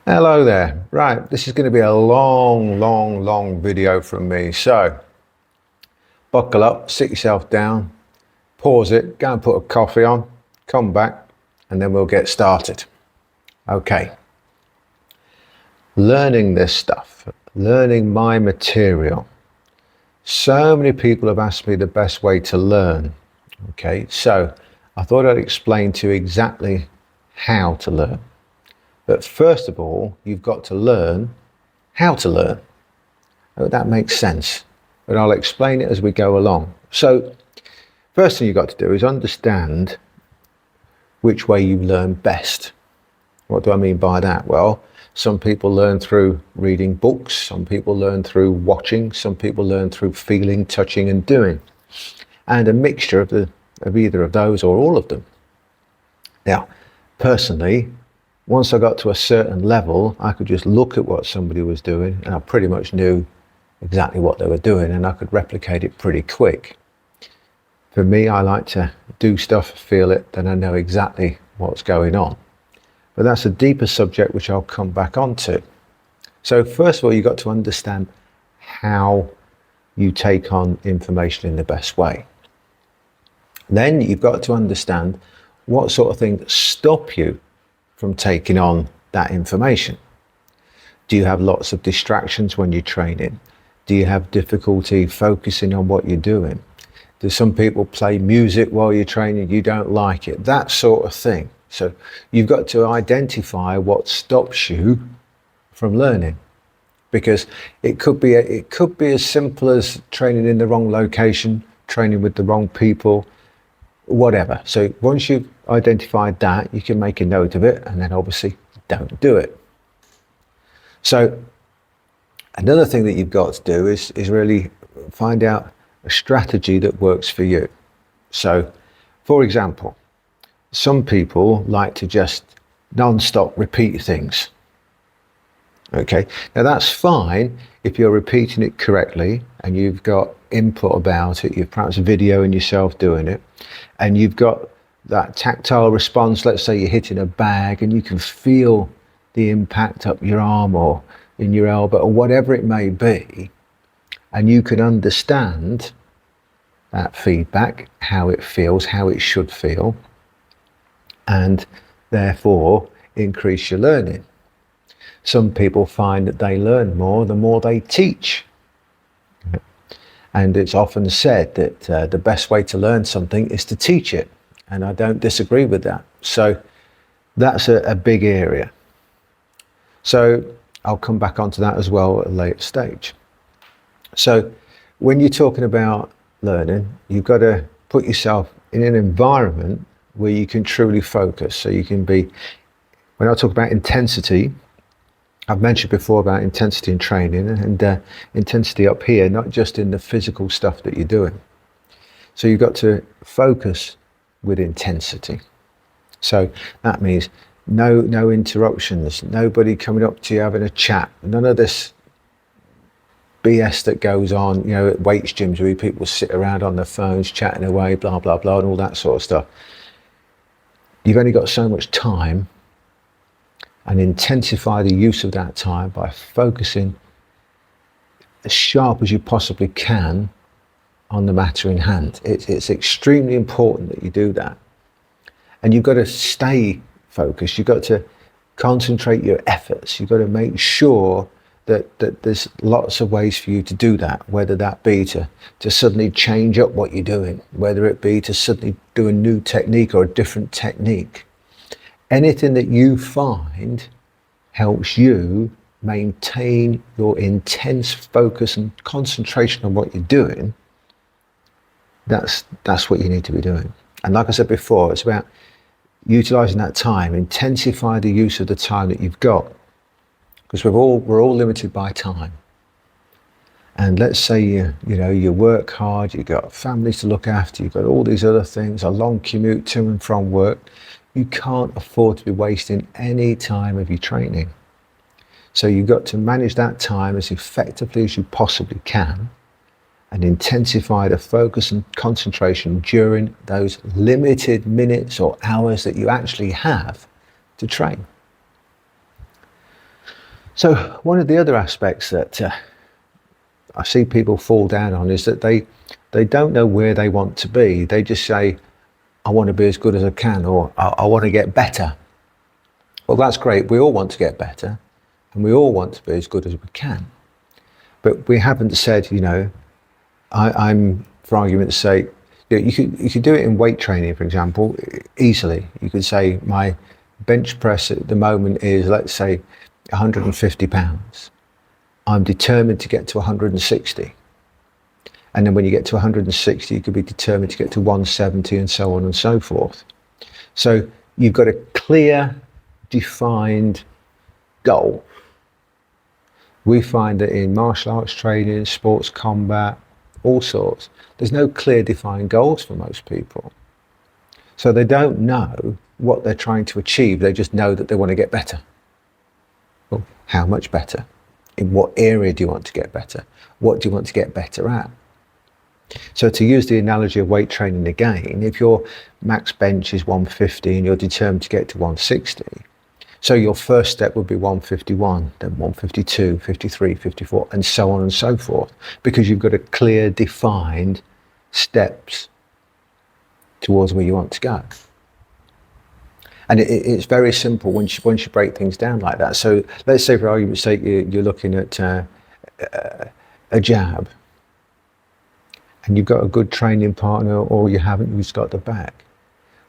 Hello there. Right, this is going to be a long video from me. So, buckle up, sit yourself down, pause it, go and put a coffee on, come back, and then we'll get started. Okay. Learning this stuff, learning my material. So many people have asked me the best way to learn. Okay, so I thought I'd explain to you exactly how to learn. But first of all, you've got to learn how to learn. I hope that makes sense, but I'll explain it as we go along. So first thing you've got to do is understand which way you learn best. What do I mean by that? Well, some people learn through reading books, some people learn through watching, some people learn through feeling, touching and doing, and a mixture of either of those or all of them. Now, personally, once I got to a certain level, I could just look at what somebody was doing and I pretty much knew exactly what they were doing and I could replicate it pretty quick. For me, I like to do stuff, feel it, then I know exactly what's going on. But that's a deeper subject which I'll come back onto. So first of all, you've got to understand how you take on information in the best way. Then you've got to understand what sort of things stop you from taking on that information. Do you have lots of distractions when you're training? Do you have difficulty focusing on what you're doing? Do some people play music while you're training, you don't like it? That sort of thing. So you've got to identify what stops you from learning, because it could be as simple as training in the wrong location, training with the wrong people, whatever. So once you've identified that, you can make a note of it and then obviously don't do it. So another thing that you've got to do is really find out a strategy that works for you. So for example, some people like to just non-stop repeat things. Okay, now that's fine if you're repeating it correctly and you've got input about it, you've perhaps videoing yourself doing it, and you've got that tactile response. Let's say you're hitting a bag and you can feel the impact up your arm or in your elbow or whatever it may be, and you can understand that feedback, how it feels, how it should feel, and therefore increase your learning. Some people find that they learn more the more they teach. And it's often said that the best way to learn something is to teach it. And I don't disagree with that. So that's a big area. So I'll come back onto that as well at a later stage. So when you're talking about learning, you've got to put yourself in an environment where you can truly focus. So you can be, when I talk about intensity, I've mentioned before about intensity in training and intensity up here, not just in the physical stuff that you're doing. So you've got to focus with intensity. So that means no interruptions, nobody coming up to you having a chat, none of this BS that goes on, you know, at weights gyms where people sit around on their phones chatting away, blah, blah, blah, and all that sort of stuff. You've only got so much time, and intensify the use of that time by focusing as sharp as you possibly can on the matter in hand. It's extremely important that you do that. And you've got to stay focused. You've got to concentrate your efforts. You've got to make sure that there's lots of ways for you to do that, whether that be to suddenly change up what you're doing, whether it be to suddenly do a new technique or a different technique. Anything that you find helps you maintain your intense focus and concentration on what you're doing, that's what you need to be doing. And like I said before, it's about utilizing that time, intensify the use of the time that you've got, because we're all limited by time. And let's say you work hard, you've got families to look after, you've got all these other things, a long commute to and from work. You can't afford to be wasting any time of your training. So you've got to manage that time as effectively as you possibly can and intensify the focus and concentration during those limited minutes or hours that you actually have to train. So one of the other aspects that I see people fall down on is that they don't know where they want to be. They just say, I want to be as good as I can, or I want to get better. Well, that's great. We all want to get better, and we all want to be as good as we can. But we haven't said, I'm, for argument's sake, you could do it in weight training, for example, easily. You could say my bench press at the moment is, let's say, 150 pounds. I'm determined to get to 160. And then when you get to 160, you could be determined to get to 170 and so on and so forth. So you've got a clear, defined goal. We find that in martial arts training, sports combat, all sorts, there's no clear, defined goals for most people. So they don't know what they're trying to achieve. They just know that they want to get better. Well, how much better? In what area do you want to get better? What do you want to get better at? So to use the analogy of weight training again, if your max bench is 150 and you're determined to get to 160, so your first step would be 151, then 152, 53, 54, and so on and so forth, because you've got a clear, defined steps towards where you want to go. And it's very simple once you break things down like that. So let's say, for argument's sake, you're looking at a jab, and you've got a good training partner, or you haven't, you've just got the back.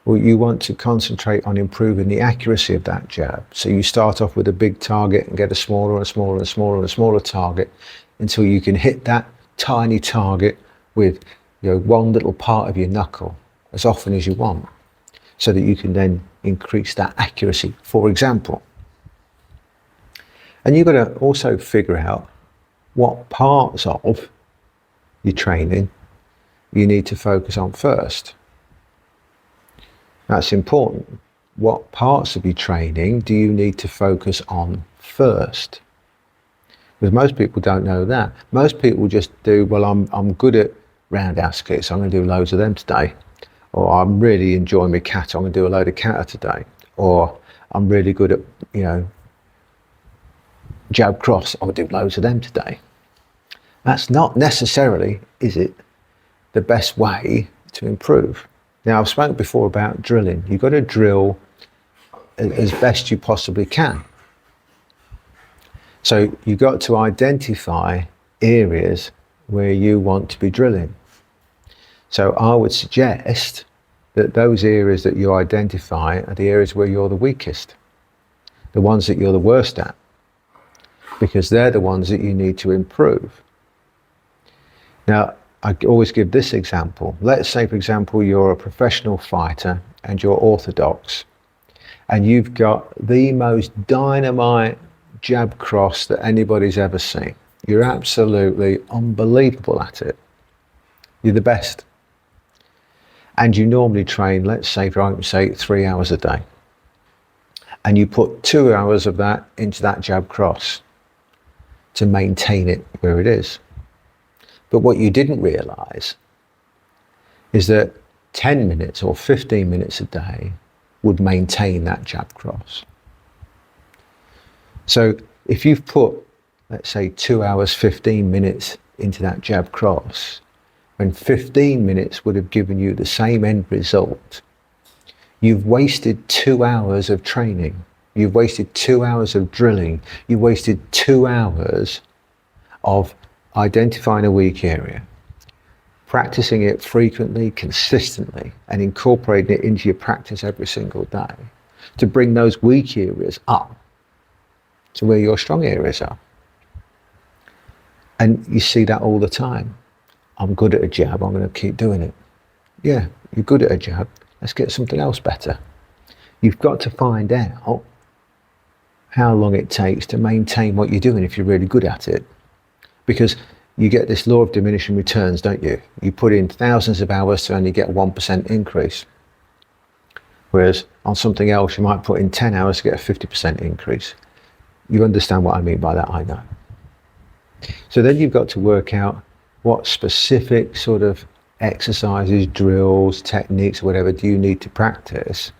Well, you want to concentrate on improving the accuracy of that jab. So you start off with a big target and get a smaller and smaller and smaller and smaller target until you can hit that tiny target with one little part of your knuckle as often as you want, so that you can then increase that accuracy, for example. And you've got to also figure out what parts of your training you need to focus on first. That's important. What parts of your training do you need to focus on first? Because most people don't know that. Most people just do, well, I'm good at roundhouse kicks, I'm going to do loads of them today. Or I'm really enjoying my kata, I'm going to do a load of kata today. Or I'm really good at, jab cross, I'm going to do loads of them today. That's not necessarily, is it, the best way to improve. Now, I've spoken before about drilling. You've got to drill as best you possibly can. So you've got to identify areas where you want to be drilling. So I would suggest that those areas that you identify are the areas where you're the weakest, the ones that you're the worst at, because they're the ones that you need to improve. Now, I always give this example. Let's say, for example, you're a professional fighter and you're orthodox, and you've got the most dynamite jab cross that anybody's ever seen. You're absolutely unbelievable at it. You're the best. And you normally train, let's say, for argument's sake, 3 hours a day. And you put 2 hours of that into that jab cross to maintain it where it is. But what you didn't realise is that 10 minutes or 15 minutes a day would maintain that jab cross. So if you've put, let's say, 2 hours, 15 minutes into that jab cross, when 15 minutes would have given you the same end result, you've wasted 2 hours of training. You've wasted 2 hours of drilling. You've wasted 2 hours of identifying a weak area, practicing it frequently, consistently, and incorporating it into your practice every single day to bring those weak areas up to where your strong areas are. And you see that all the time. I'm good at a jab, I'm going to keep doing it. Yeah, you're good at a jab, let's get something else better. You've got to find out how long it takes to maintain what you're doing if you're really good at it. Because you get this law of diminishing returns, don't you? You put in thousands of hours to only get a 1% increase. Whereas on something else, you might put in 10 hours to get a 50% increase. You understand what I mean by that, I know. So then you've got to work out what specific sort of exercises, drills, techniques, whatever, do you need to practice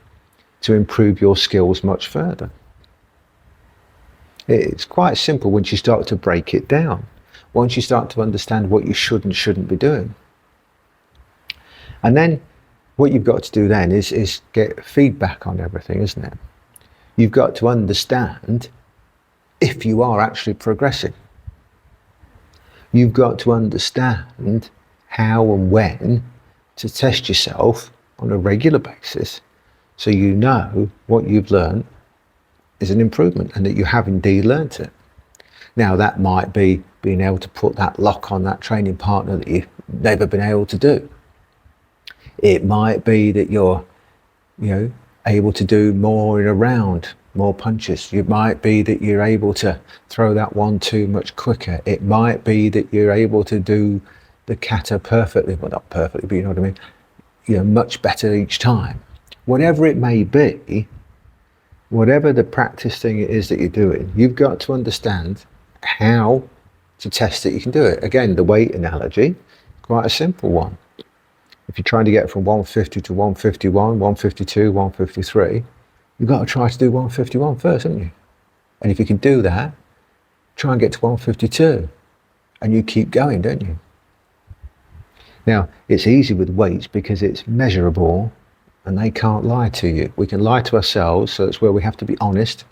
to improve your skills much further. It's quite simple once you start to break it down. Once you start to understand what you should and shouldn't be doing. And then what you've got to do then is get feedback on everything, isn't it? You've got to understand if you are actually progressing. You've got to understand how and when to test yourself on a regular basis so you know what you've learned is an improvement and that you have indeed learnt it. Now that might be being able to put that lock on that training partner that you've never been able to do. It might be that you're, able to do more in a round, more punches. It might be that you're able to throw that 1-2 much quicker. It might be that you're able to do the kata perfectly, well not perfectly, but you know what I mean, much better each time. Whatever it may be, whatever the practice thing it is that you're doing, you've got to understand how to test that you can do it. Again, the weight analogy, quite a simple one. If you're trying to get from 150 to 151, 152, 153, you've got to try to do 151 first, haven't you? And if you can do that, try and get to 152. And you keep going, don't you? Now, it's easy with weights because it's measurable and they can't lie to you. We can lie to ourselves, so it's where we have to be honest.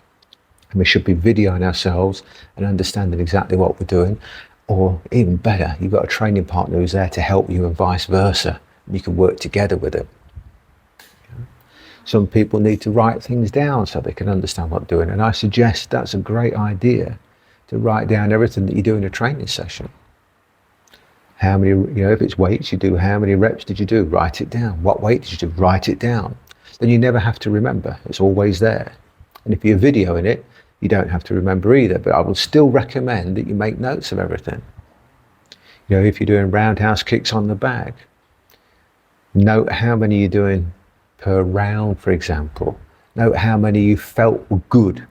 And we should be videoing ourselves and understanding exactly what we're doing. Or even better, you've got a training partner who's there to help you and vice versa. You can work together with it. Some people need to write things down so they can understand what they're doing. And I suggest that's a great idea, to write down everything that you do in a training session. How many, if it's weights, you do how many reps did you do? Write it down. What weight did you do? Write it down. Then you never have to remember. It's always there. And if you're videoing it, you don't have to remember either. But I will still recommend that you make notes of everything. If you're doing roundhouse kicks on the bag, note how many you're doing per round, for example. Note how many you felt were good,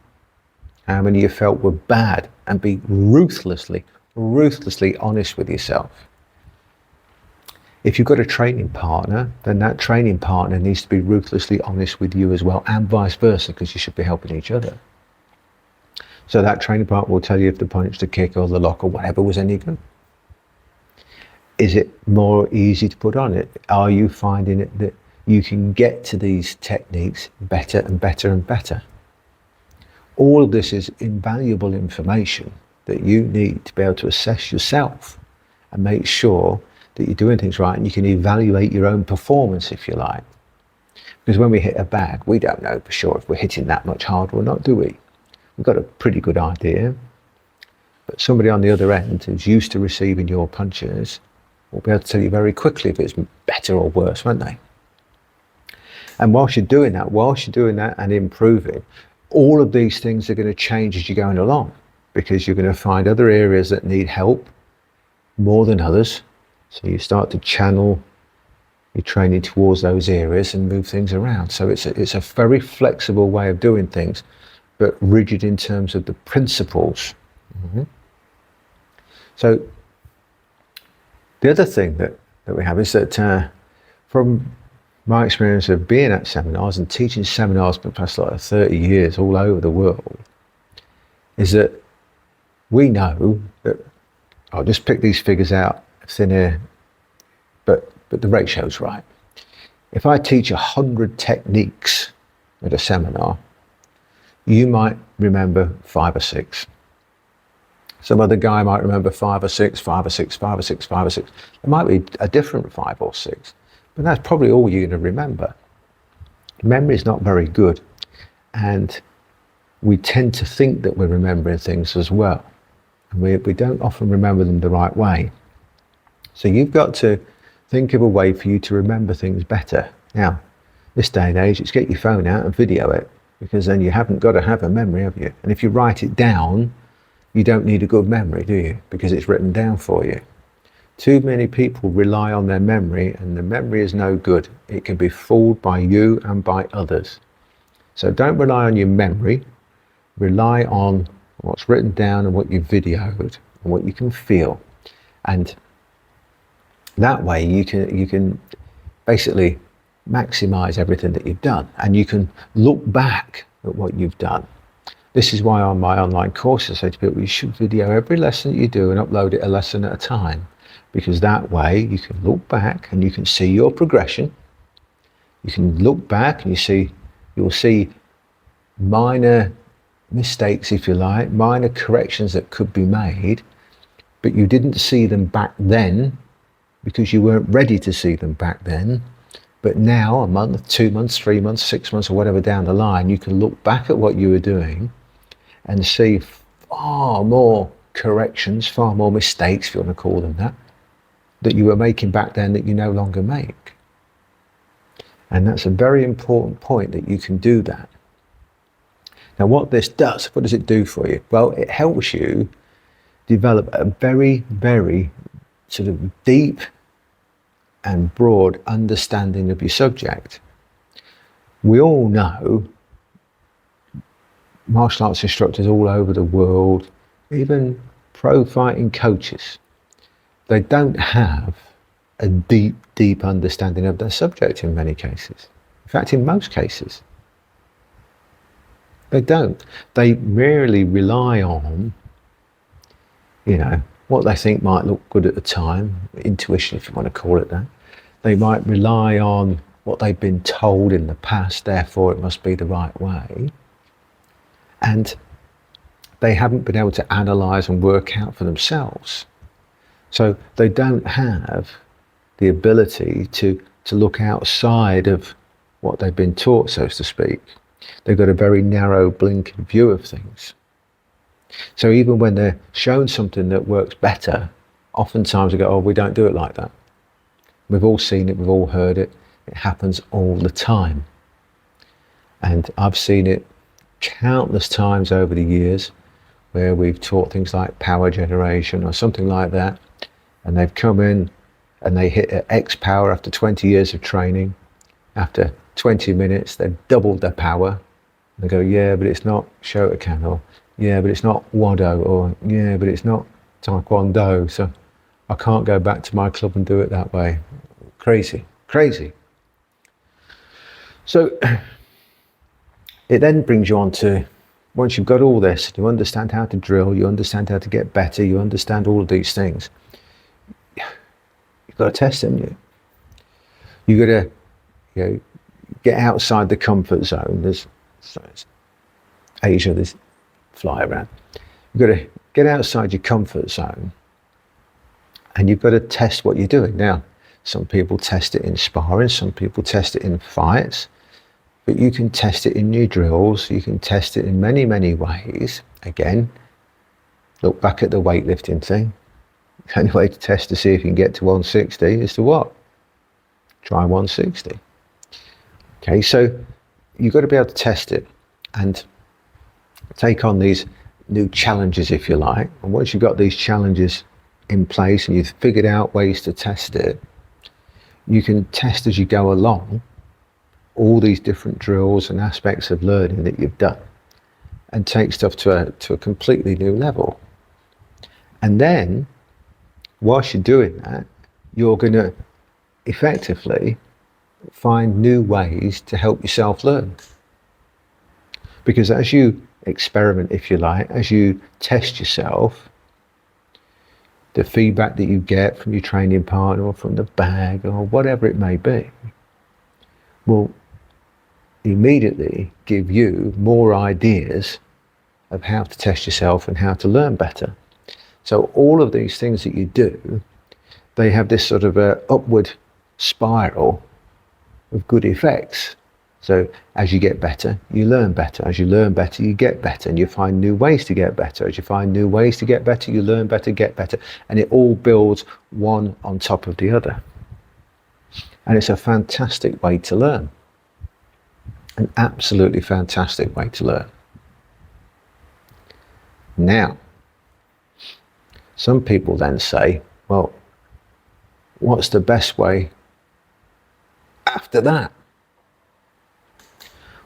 how many you felt were bad, and be ruthlessly honest with yourself. If you've got a training partner, then that training partner needs to be ruthlessly honest with you as well, and vice versa, because you should be helping each other. So that training partner will tell you if the punch, the kick, or the lock, or whatever was any good. Is it more easy to put on it? Are you finding it that you can get to these techniques better and better and better? All of this is invaluable information that you need to be able to assess yourself and make sure that you're doing things right, and you can evaluate your own performance, if you like. Because when we hit a bag, we don't know for sure if we're hitting that much harder or not, do we? We've got a pretty good idea. But somebody on the other end who's used to receiving your punches will be able to tell you very quickly if it's better or worse, won't they? And whilst you're doing that and improving, all of these things are going to change as you're going along, because you're going to find other areas that need help more than others. So you start to channel your training towards those areas and move things around. So it's a very flexible way of doing things, but rigid in terms of the principles. Mm-hmm. So the other thing that we have is that from my experience of being at seminars and teaching seminars for the past 30 years all over the world, is that we know that, I'll just pick these figures out of thin air, but the ratio's right. If I teach 100 techniques at a seminar, you might remember 5 or 6. Some other guy might remember 5 or 6, 5 or 6, 5 or 6, 5 or 6. It might be a different 5 or 6, but that's probably all you're going to remember. Memory is not very good, and we tend to think that we're remembering things as well. And we don't often remember them the right way. So you've got to think of a way for you to remember things better. Now, this day and age, it's get your phone out and video it, because then you haven't got to have a memory, have you? And if you write it down, you don't need a good memory, do you? Because it's written down for you. Too many people rely on their memory, and the memory is no good. It can be fooled by you and by others. So don't rely on your memory. Rely on what's written down and what you've videoed and what you can feel. And that way you can basically maximize everything that you've done, and you can look back at what you've done This is why on my online courses I say to people, you should video every lesson that you do and upload it a lesson at a time, because that way you can look back and you can see your progression. You can look back and you'll see minor mistakes, if you like, minor corrections that could be made, but you didn't see them back then because you weren't ready to see them back then. But now, a month, 2 months, 3 months, 6 months, or whatever down the line, you can look back at what you were doing and see far more corrections, far more mistakes, if you want to call them that you were making back then that you no longer make. And that's a very important point, that you can do that. Now, what this does, what does it do for you? Well, it helps you develop a very, very sort of deep and broad understanding of your subject. We all know martial arts instructors all over the world, even pro fighting coaches, they don't have a deep, deep understanding of their subject in many cases. In fact, in most cases, they don't. They rarely rely on, what they think might look good at the time, intuition, if you want to call it that. They might rely on what they've been told in the past, therefore it must be the right way. And they haven't been able to analyse and work out for themselves. So they don't have the ability to look outside of what they've been taught, so to speak. They've got a very narrow, blinkered view of things. So even when they're shown something that works better, oftentimes they go, oh, we don't do it like that. We've all seen it, we've all heard it. It happens all the time. And I've seen it countless times over the years where we've taught things like power generation or something like that, and they've come in and they hit at X power after 20 years of training. After 20 minutes, they've doubled their power. They go, yeah, but it's not Shotokan, or yeah, but it's not Wado, or yeah, but it's not Taekwondo, so I can't go back to my club and do it that way. Crazy, crazy. So it then brings you on to, once you've got all this, you understand how to drill, you understand how to get better, you understand all of these things, you've got to test, haven't you? You've got to get outside the comfort zone. There's Asia, there's fly around. You've got to get outside your comfort zone, and you've got to test what you're doing. Now, some people test it in sparring, some people test it in fights, but you can test it in your drills, you can test it in many, many ways. Again, look back at the weightlifting thing. The only way to test to see if you can get to 160 is to what? Try 160. Okay, so you've got to be able to test it and take on these new challenges, if you like. And once you've got these challenges in place and you've figured out ways to test it, you can test as you go along all these different drills and aspects of learning that you've done, and take stuff to a completely new level. And then, whilst you're doing that, you're going to effectively find new ways to help yourself learn. Because as you experiment, if you like, as you test yourself, the feedback that you get from your training partner or from the bag or whatever it may be will immediately give you more ideas of how to test yourself and how to learn better. So all of these things that you do, they have this sort of a upward spiral of good effects. So as you get better, you learn better. As you learn better, you get better, and you find new ways to get better. As you find new ways to get better, you learn better, get better, and it all builds one on top of the other. And it's a fantastic way to learn. An absolutely fantastic way to learn. Now, some people then say, well, what's the best way after that?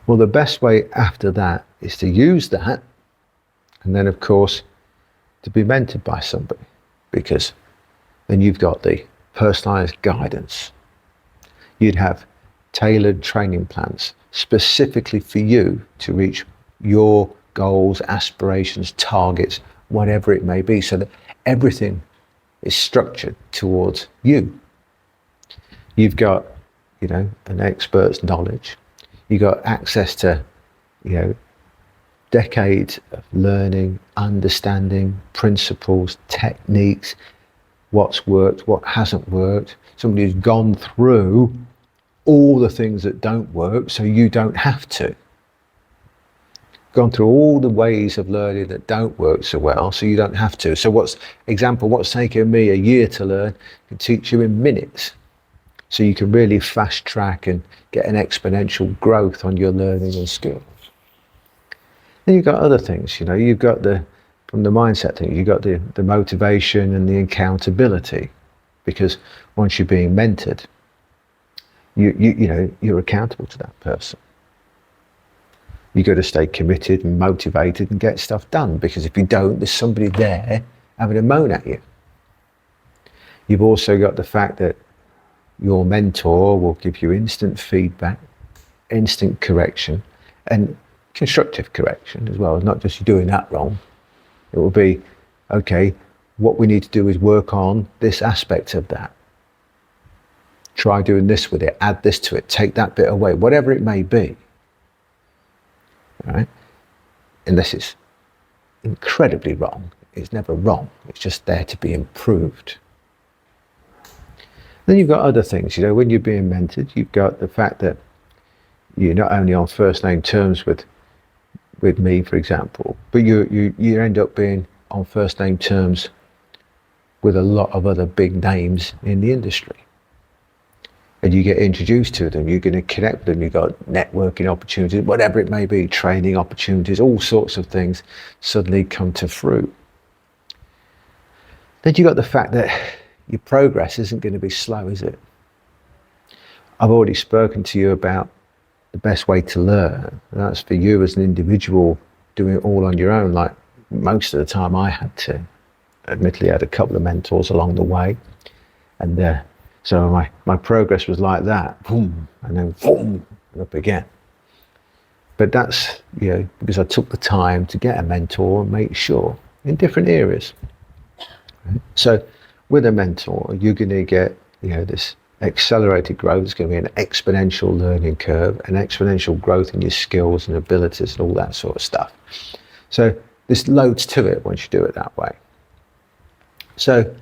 Well, the best way after that is to use that, and then of course to be mentored by somebody, because then you've got the personalized guidance. You'd have tailored training plans specifically for you to reach your goals, aspirations, targets, whatever it may be, so that everything is structured towards you. You've got, an expert's knowledge. You've got access to, decades of learning, understanding, principles, techniques, what's worked, what hasn't worked. Somebody who's gone through all the things that don't work so you don't have to. Gone through all the ways of learning that don't work so well so you don't have to. So what's taken me a year to learn can teach you in minutes. So you can really fast track and get an exponential growth on your learning and skills. Then you've got other things, you've got from the mindset thing, you've got the motivation and the accountability. Because once you're being mentored, you're accountable to that person. You've got to stay committed and motivated and get stuff done, because if you don't, there's somebody there having a moan at you. You've also got the fact that your mentor will give you instant feedback, instant correction, and constructive correction as well. Not just you doing that wrong. It will be, okay, what we need to do is work on this aspect of that. Try doing this with it, add this to it, take that bit away, whatever it may be. Right? Unless it's incredibly wrong. It's never wrong. It's just there to be improved. Then you've got other things, when you're being mentored, you've got the fact that you're not only on first name terms with me, for example, but you end up being on first name terms with a lot of other big names in the industry. And you get introduced to them, you're going to connect with them, you've got networking opportunities, whatever it may be, training opportunities, all sorts of things suddenly come to fruit. Then you've got the fact that your progress isn't going to be slow, is it? I've already spoken to you about the best way to learn. And that's for you as an individual doing it all on your own, like most of the time I had to. Admittedly, I had a couple of mentors along the way. And so my progress was like that, boom, and then boom, and up again. But that's, because I took the time to get a mentor and make sure in different areas. Right? So with a mentor, you're going to get, this accelerated growth. It's going to be an exponential learning curve, an exponential growth in your skills and abilities and all that sort of stuff. So there's loads to it once you do it that way. So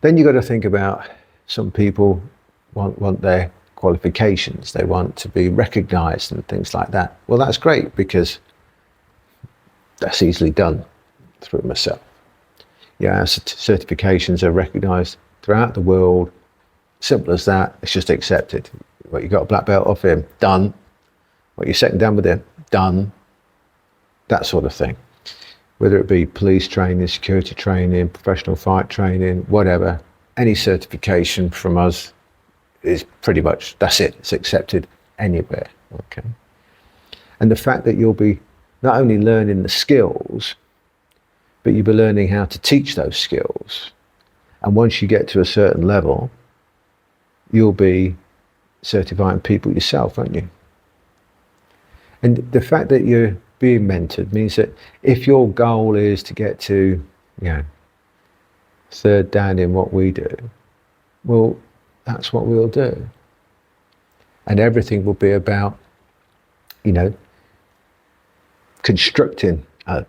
then you've got to think about, some people want their qualifications. They want to be recognized and things like that. Well, that's great, because that's easily done through myself. Certifications are recognized throughout the world. Simple as that. It's just accepted. What, you got a black belt off him? Done. What, you're second down with him? Done. That sort of thing. Whether it be police training, security training, professional fight training, whatever, any certification from us is pretty much, that's it. It's accepted anywhere. Okay. And the fact that you'll be not only learning the skills, but you'll be learning how to teach those skills. And once you get to a certain level, you'll be certifying people yourself, won't you? And the fact that you're being mentored means that if your goal is to get to, third down in what we do, well, that's what we'll do. And everything will be about, constructing a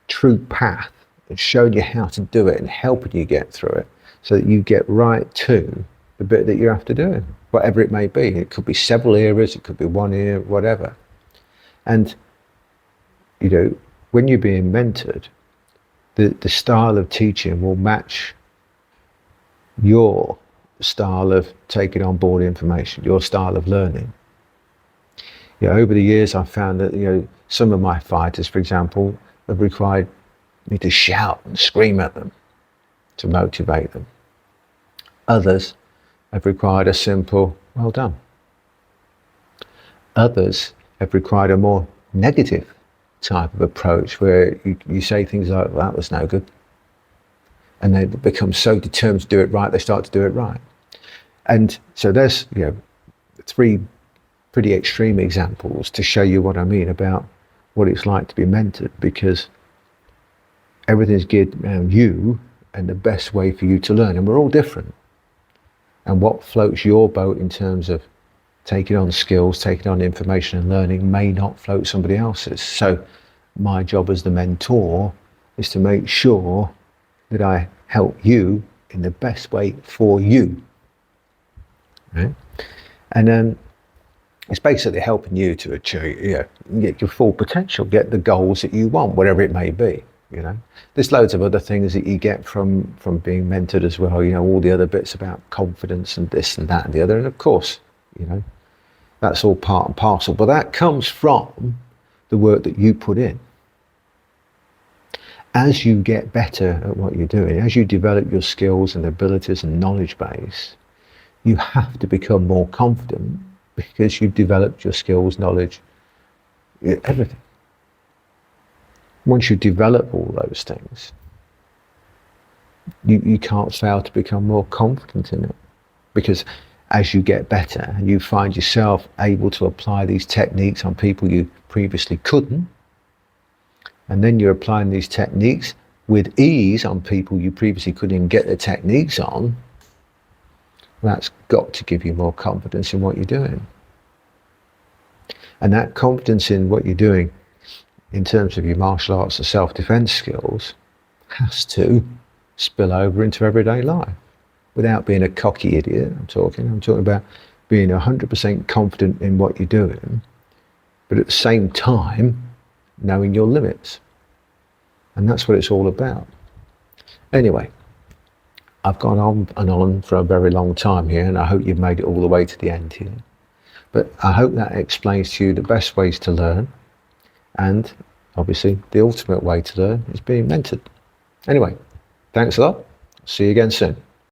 true path and showing you how to do it and helping you get through it so that you get right to the bit that you're after doing, whatever it may be. It could be several areas, it could be one area, whatever. And, when you're being mentored, the style of teaching will match your style of taking on board information, your style of learning. Over the years, I've found that, some of my fighters, for example, have required me to shout and scream at them to motivate them. Others have required a simple, well done. Others have required a more negative type of approach where you say things like, well, that was no good. And they become so determined to do it right, they start to do it right. And so there's, three pretty extreme examples to show you what I mean about what it's like to be mentored, because everything's geared around you and the best way for you to learn. And we're all different. And what floats your boat in terms of taking on skills, taking on information and learning may not float somebody else's. So my job as the mentor is to make sure that I help you in the best way for you. Right? And then it's basically helping you to achieve, get your full potential, get the goals that you want, whatever it may be. There's loads of other things that you get from being mentored as well. All the other bits about confidence and this and that and the other. And of course, that's all part and parcel. But that comes from the work that you put in. As you get better at what you're doing, as you develop your skills and abilities and knowledge base, you have to become more confident, because you've developed your skills, knowledge, everything. Once you develop all those things, you can't fail to become more confident in it. Because as you get better and you find yourself able to apply these techniques on people you previously couldn't, and then you're applying these techniques with ease on people you previously couldn't get the techniques on, that's got to give you more confidence in what you're doing. And that confidence in what you're doing in terms of your martial arts and self-defense skills has to spill over into everyday life without being a cocky idiot. I'm talking about being 100% confident in what you're doing, but at the same time knowing your limits. And that's what it's all about. Anyway, I've gone on and on for a very long time here, and I hope you've made it all the way to the end here. But I hope that explains to you the best ways to learn, and obviously the ultimate way to learn is being mentored. Anyway, thanks a lot. See you again soon.